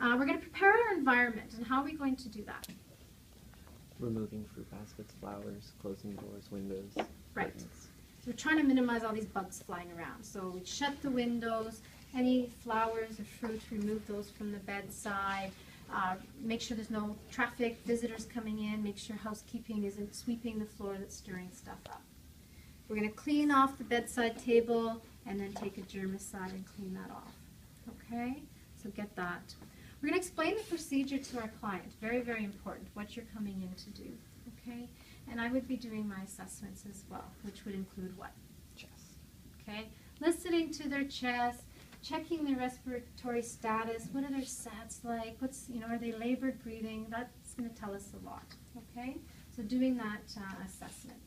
We're going to prepare our environment, and how are we going to do that? Removing fruit baskets, flowers, closing doors, windows, Right. curtains. So we're trying to minimize all these bugs flying around. So we shut the windows, any flowers or fruit, remove those from the bedside. Make sure there's no traffic, visitors coming in. Make sure housekeeping isn't sweeping the floor that's stirring stuff up. We're going to clean off the bedside table and then take a germicide and clean that off. Okay? So get that. We're going to explain the procedure to our client. Very, very important, what you're coming in to do. Okay? And I would be doing my assessments as well, which would include what? Chest. Okay? Listening to their chest, checking their respiratory status. What are their SATs like? Are they labored breathing? That's going to tell us a lot. Okay? So doing that assessment.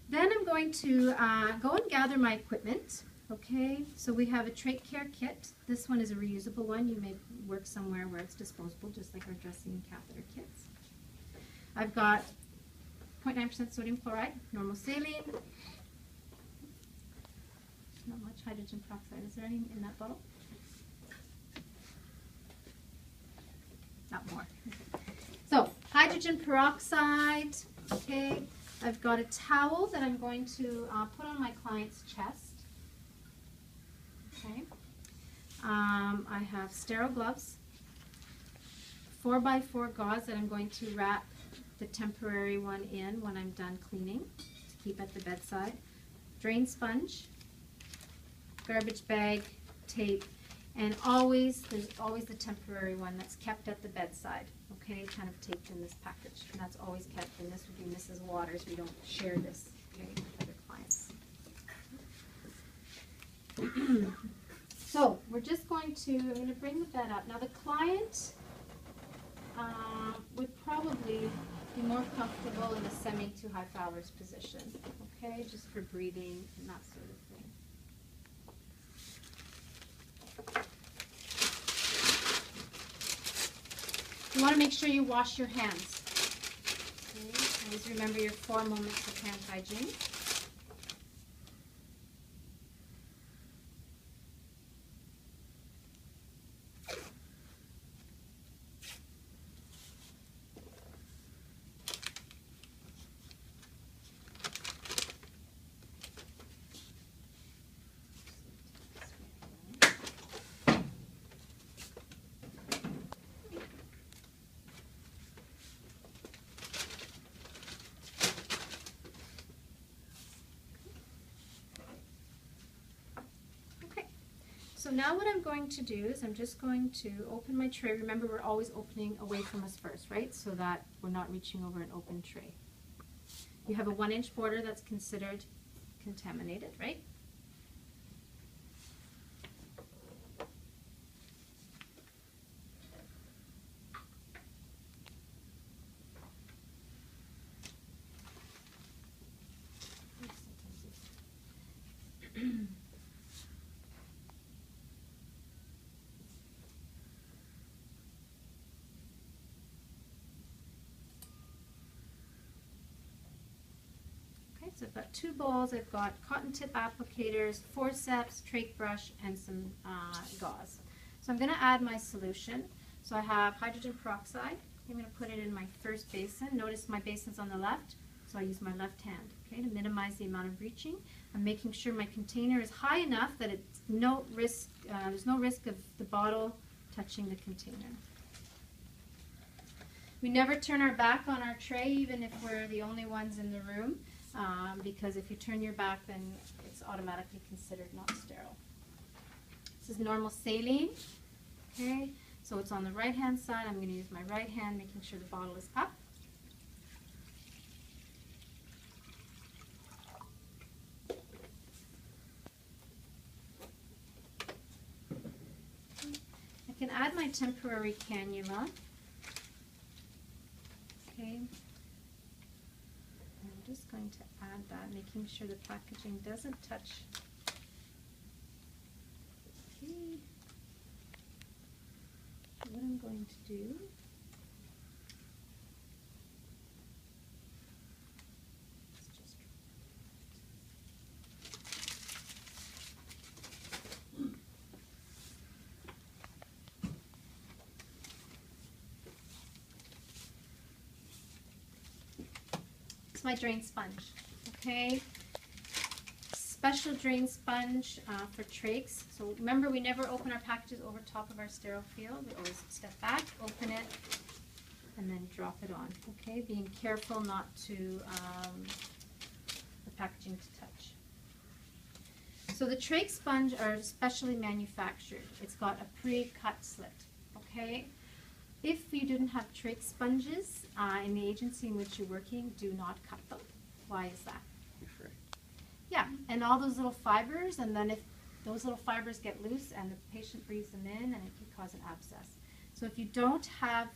Then I'm going to go and gather my equipment. Okay, so we have a trach care kit. This one is a reusable one. You may work somewhere where it's disposable, just like our dressing and catheter kits. I've got 0.9% sodium chloride, normal saline. Not much hydrogen peroxide. Is there any in that bottle? Not more. Okay. So, hydrogen peroxide. Okay, I've got a towel that I'm going to put on my client's chest. Okay. I have sterile gloves, 4x4 gauze that I'm going to wrap the temporary one in when I'm done cleaning to keep at the bedside, drain sponge, garbage bag, tape, and there's always the temporary one that's kept at the bedside, okay, kind of taped in this package, and that's always kept, and this would be Mrs. Waters. We don't share this, okay, with other clients. So we're just I'm going to bring the bed up. Now the client would probably be more comfortable in a semi to high Fowler's position, okay, just for breathing and that sort of thing. You want to make sure you wash your hands. Okay? Always remember your 4 moments of hand hygiene. So now what I'm going to do is I'm just going to open my tray. Remember, we're always opening away from us first, right? So that we're not reaching over an open tray. You have a 1-inch border that's considered contaminated, right? So I've got 2 bowls, I've got cotton tip applicators, forceps, trach brush, and some gauze. So I'm going to add my solution. So I have hydrogen peroxide. I'm going to put it in my first basin. Notice my basin's on the left, so I use my left hand, okay, to minimize the amount of reaching. I'm making sure my container is high enough that it's there's no risk of the bottle touching the container. We never turn our back on our tray, even if we're the only ones in the room. Because if you turn your back, then it's automatically considered not sterile. This is normal saline, okay? So it's on the right-hand side. I'm going to use my right hand, making sure the bottle is up. I can add my temporary cannula, okay? I'm just going to add that, making sure the packaging doesn't touch. Okay. What I'm going to do is just my drain sponge, okay? Special drain sponge for trachs. So remember, we never open our packages over top of our sterile field. We always step back, open it, and then drop it on, okay? Being careful not to the packaging to touch. So the trach sponge are specially manufactured. It's got a pre-cut slit, okay? If you didn't have trach sponges in the agency in which you're working, do not cut them. Why is that? You're free. Yeah, and all those little fibers, and then if those little fibers get loose and the patient breathes them in, and it can cause an abscess. So if you don't have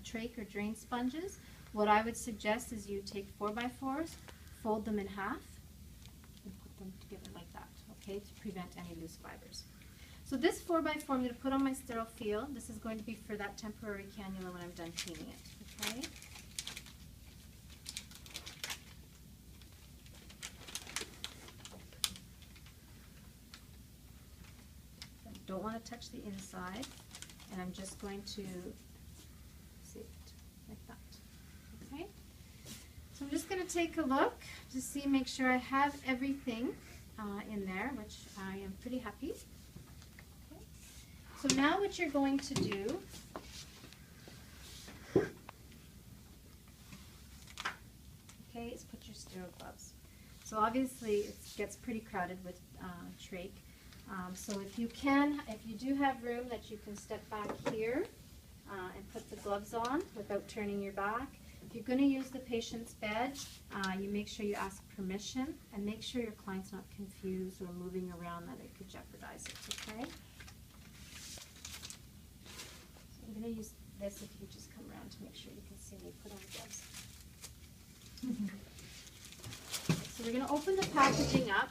trach or drain sponges, what I would suggest is you take 4x4s, fold them in half, and put them together like that, okay, to prevent any loose fibers. So this 4x4 I'm going to put on my sterile field. This is going to be for that temporary cannula when I'm done cleaning it, okay? Don't want to touch the inside, and I'm just going to seal it like that, okay? So I'm just going to take a look to see, make sure I have everything in there, which I am pretty happy. Okay. So now what you're going to do is put your sterile gloves. So obviously it gets pretty crowded with trach. So if you do have room that you can step back here and put the gloves on without turning your back. If you're going to use the patient's bed, you make sure you ask permission and make sure your client's not confused or moving around that it could jeopardize it, okay? So I'm going to use this if you just come around to make sure you can see me put on the gloves. So we're going to open the packaging up.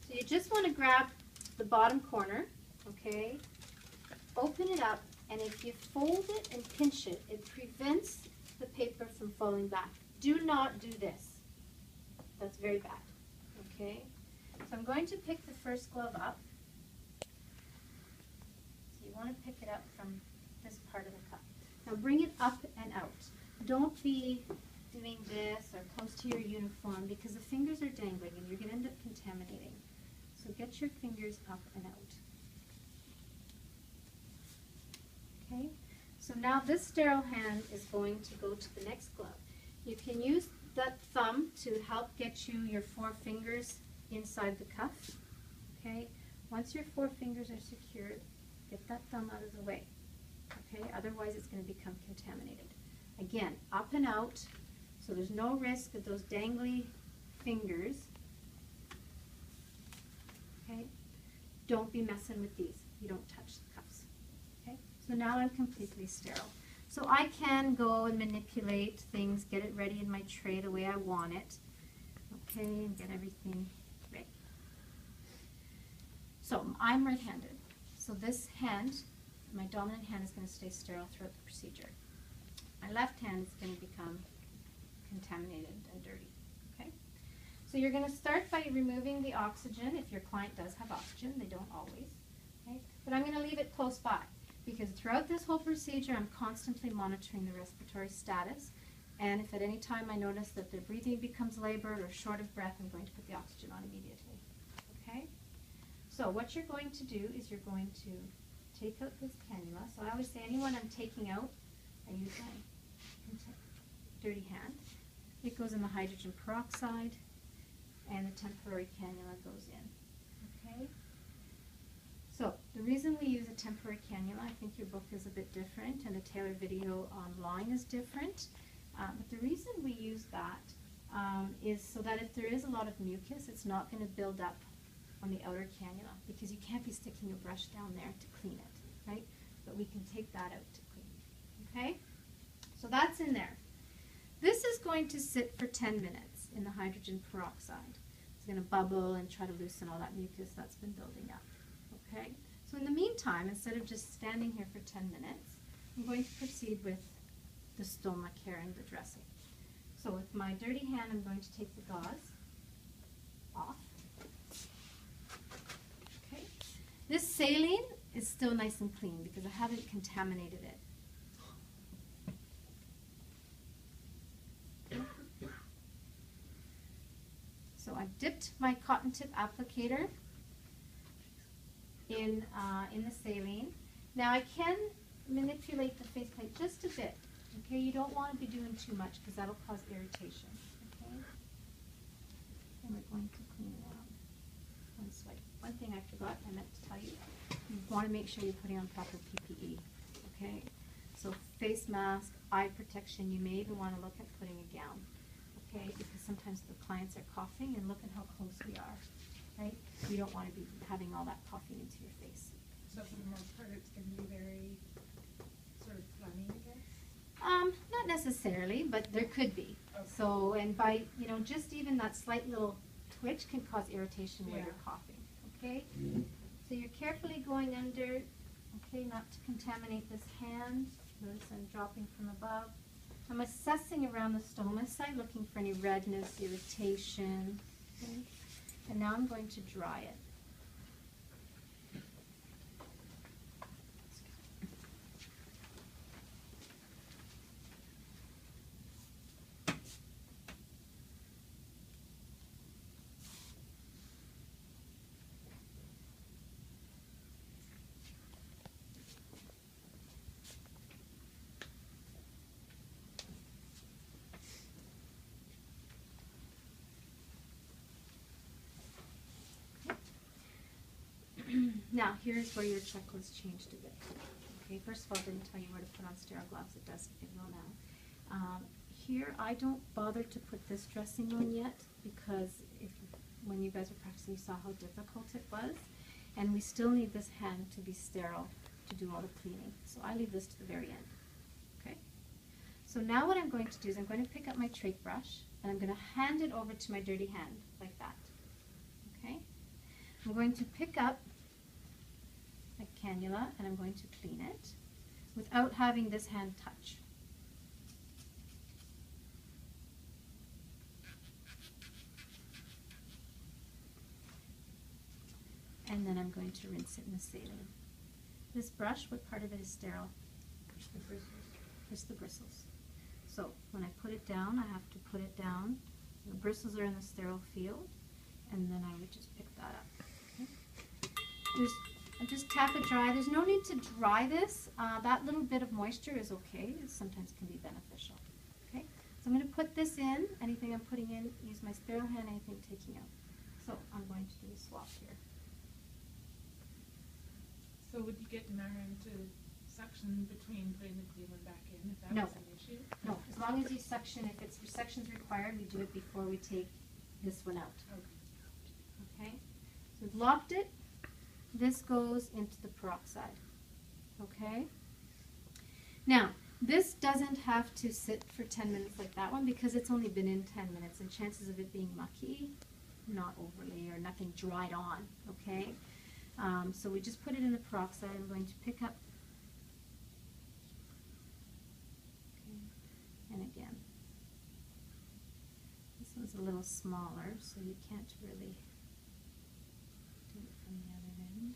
So you just want to grab the bottom corner, okay? Open it up, and if you fold it and pinch it, it prevents the paper from falling back. Do not do this. That's very bad, okay? So I'm going to pick the first glove up. So you want to pick it up from this part of the cup. Now bring it up and out. Don't be doing this or close to your uniform because the fingers are dangling and you're going to end up contaminating. So get your fingers up and out. Okay, so now this sterile hand is going to go to the next glove. You can use that thumb to help get you your 4 fingers inside the cuff. Okay, once your 4 fingers are secured, get that thumb out of the way. Okay, otherwise it's going to become contaminated. Again, up and out, so there's no risk of those dangly fingers. Okay, don't be messing with these. You don't touch the cuffs. Okay, so now I'm completely sterile. So I can go and manipulate things, get it ready in my tray the way I want it. Okay, and get everything ready. So I'm right-handed. So this hand, my dominant hand, is going to stay sterile throughout the procedure. My left hand is going to become contaminated and dirty. Okay? So you're going to start by removing the oxygen if your client does have oxygen. They don't always. Okay? But I'm going to leave it close by because throughout this whole procedure I'm constantly monitoring the respiratory status, and if at any time I notice that their breathing becomes labored or short of breath, I'm going to put the oxygen on immediately. Okay? So what you're going to do is you're going to take out this cannula. So I always say anyone I'm taking out, I use my dirty hand. It goes in the hydrogen peroxide and the temporary cannula goes in. Okay? So the reason we use a temporary cannula, I think your book is a bit different and the tailored video online is different. But the reason we use that is so that if there is a lot of mucus, it's not going to build up on the outer cannula because you can't be sticking a brush down there to clean it, right? But we can take that out to clean. Okay? So that's in there. This is going to sit for 10 minutes in the hydrogen peroxide. It's going to bubble and try to loosen all that mucus that's been building up. Okay? So in the meantime, instead of just standing here for 10 minutes, I'm going to proceed with the stoma care and the dressing. So with my dirty hand, I'm going to take the gauze off. Okay? This saline is still nice and clean because I haven't contaminated it. dipped my cotton tip applicator in the saline. Now I can manipulate the faceplate just a bit. Okay, you don't want to be doing too much because that'll cause irritation. Okay, and we're going to clean around one swipe. One thing I forgot, I meant to tell you, you want to make sure you're putting on proper PPE. Okay, so face mask, eye protection. You may even want to look at putting a gown. Okay, because sometimes the clients are coughing, and look at how close we are. Right, you don't want to be having all that coughing into your face. So for the most part, it's going to be very sort of funny, I guess? Not necessarily, but there could be. Okay. So, and by, you know, just even that slight little twitch can cause irritation when Yeah. you're coughing, okay? So you're carefully going under, okay, not to contaminate this hand. Notice I'm dropping from above. I'm assessing around the stoma side, looking for any redness, irritation, okay? And now I'm going to dry it. Now, here's where your checklist changed a bit. Okay, first of all, I didn't tell you where to put on sterile gloves. It does fit well now. Here, I don't bother to put this dressing on yet because when you guys were practicing, you saw how difficult it was. And we still need this hand to be sterile to do all the cleaning. So I leave this to the very end. Okay? So now what I'm going to do is I'm going to pick up my trach brush and I'm going to hand it over to my dirty hand like that. Okay? I'm going to pick up a cannula and I'm going to clean it without having this hand touch. And then I'm going to rinse it in the saline. This brush, what part of it is sterile? The bristles. Just the bristles. So when I put it down, I have to put it down. The bristles are in the sterile field, and then I would just pick that up. Okay? Just tap it dry. There's no need to dry this. That little bit of moisture is okay. It sometimes can be beneficial. Okay? So I'm going to put this in. Anything I'm putting in, use my sterile hand, anything taking out. So I'm going to do a swap here. So would you get Maren to suction between putting the Cleveland back in if that No. was an issue? No, as long as you suction, if it's section's required, we do it before we take this one out. Okay. Okay? So we've locked it. This goes into the peroxide. Okay? Now, this doesn't have to sit for 10 minutes like that one because it's only been in 10 minutes and chances of it being mucky, not overly, or nothing dried on. Okay? So we just put it in the peroxide. I'm going to pick up, okay, and again, this one's a little smaller, so you can't really do it from the other end.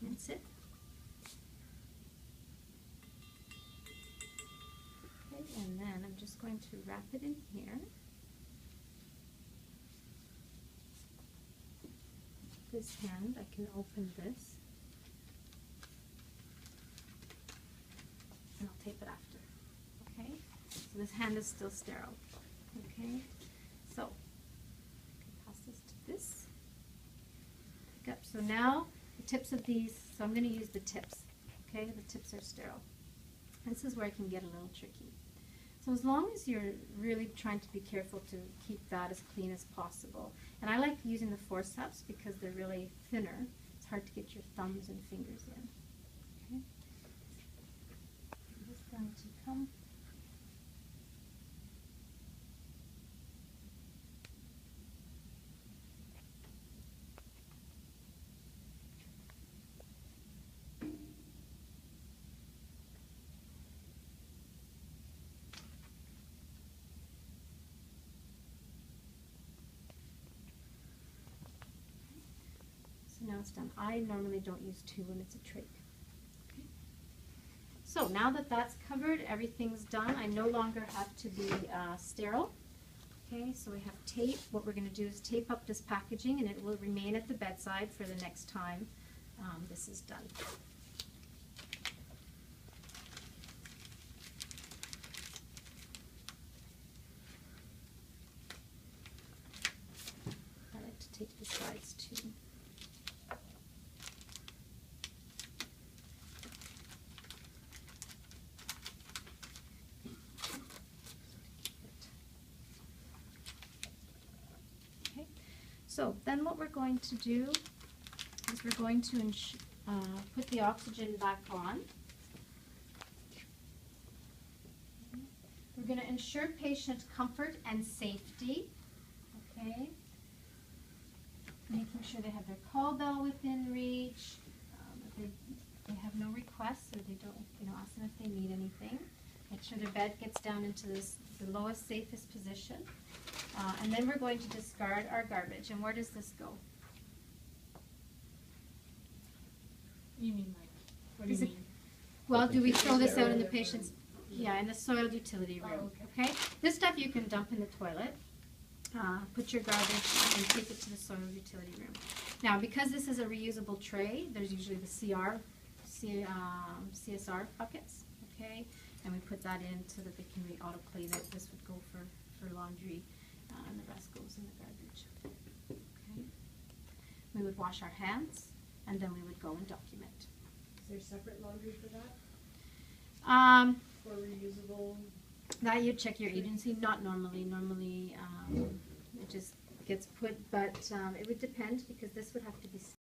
Rinse it. Okay, and then I'm just going to wrap it in here. This hand, I can open this, and I'll tape it after. Okay, so this hand is still sterile. Okay, so I can pass this to this. Pick up. So now the tips of these. So I'm going to use the tips. Okay, the tips are sterile. This is where I can get a little tricky. So as long as you're really trying to be careful to keep that as clean as possible. And I like using the forceps because they're really thinner. It's hard to get your thumbs and fingers in. Okay. I'm just going to come. So now it's done. I normally don't use two when it's a trach. Okay. So now that that's covered, everything's done. I no longer have to be sterile. Okay, so we have tape. What we're going to do is tape up this packaging, and it will remain at the bedside for the next time this is done. I like to tape the sides too. So then what we're going to do is we're going to put the oxygen back on. We're going to ensure patient comfort and safety, okay? Making sure they have their call bell within reach, that they have no requests, or they don't, ask them if they need anything. Make sure their bed gets down into the lowest, safest position. And then we're going to discard our garbage. And where does this go? You mean like, what do you Is it- mean? Well, do we throw this out in the Soiled patient's, in the soiled utility Oh, room, okay. okay? This stuff you can dump in the toilet. Put your garbage and take it to the soiled utility room. Now, because this is a reusable tray, there's usually the CSR buckets, okay? And we put that in so that they can autoclave it. This would go for laundry, and the rest goes in the garbage, okay? We would wash our hands, and then we would go and document. Is there separate laundry for that, for reusable? That you check your agency, not normally. Normally, it just gets put, but it would depend, because this would have to